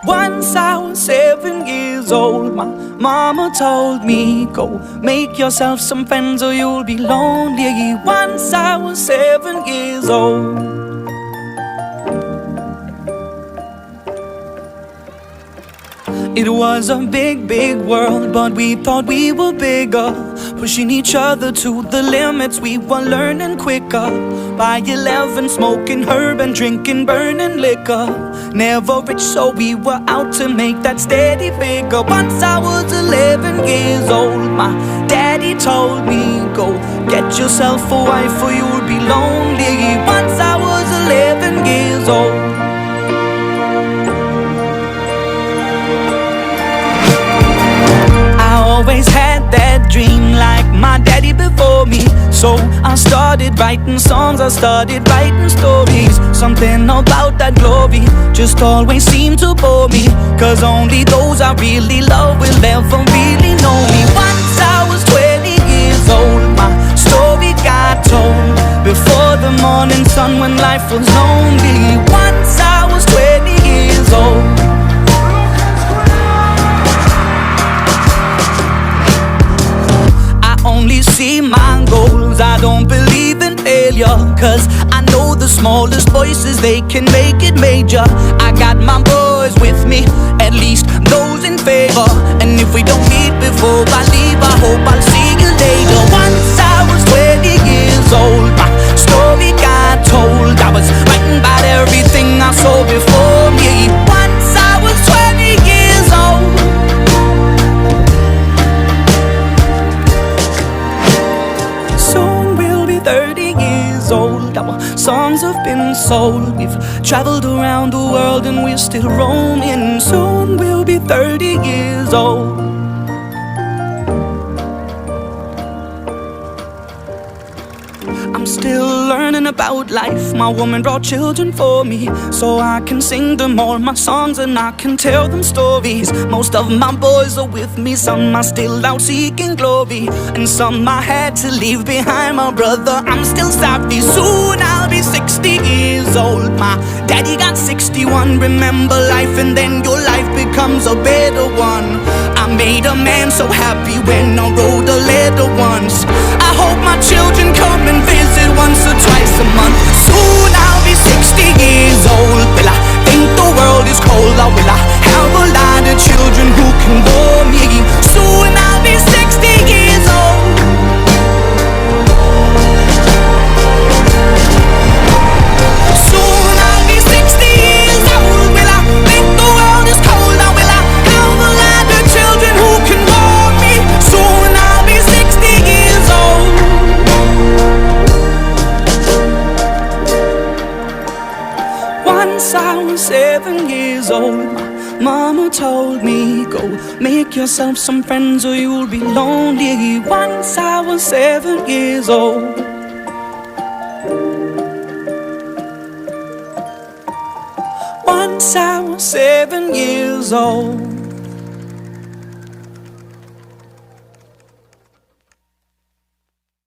Once I was 7 years old, my mama told me, go make yourself some friends or you'll be lonely. Once I was 7 years old. It was a big, big world, but we thought we were bigger, pushing each other to the limits. We were learning quicker. By 11, smoking herb and drinking burning liquor. Never rich, so we were out to make that steady figure. Once I was 11 years old, my daddy told me, go get yourself a wife or you'll be lonely. Once I was 11 years old. Always had that dream like my daddy before me. So I started writing songs, I started writing stories. Something about that glory just always seemed to bore me, cause only those I really love will ever really know me. Once I was 20 years old, my story got told before the morning sun when life was lonely. Once I was 20 years old. Only see my goals, I don't believe in failure, cause I know the smallest voices, they can make it major. I got my boys with me, at least those in favor. And if we don't meet before I leave, I hope I'll see you later. Once I was 20 years old, my story got told. I was writing about everything I saw before me. Once I was 20 years old. Soon we'll be 30 years old. Our songs have been sold. We've traveled around the world and we're still roaming. Soon we'll be 30 years old. I'm still learning about life. My woman brought children for me, so I can sing them all my songs and I can tell them stories. Most of my boys are with me, some are still out seeking glory, and some I had to leave behind. My brother, I'm still sorry. Soon I'll be 60 years old. My daddy got 61. Remember life and then your life becomes a better one. I made a man so happy when I wrote a letter once. I hope my children come and visit once or twice a month. Soon I'll be 60 years old. Will I think the world is cold, or will I have a lot of children who can bore me? Soon I'll be 60 years old. Soon I'll be 60 years old. Will I think the world is cold, or will I have a lot of children who can bore me? Soon I'll be 60 years old. Once I was 7 years old, my mama told me, go make yourself some friends or you'll be lonely. Once I was 7 years old. Once I was 7 years old.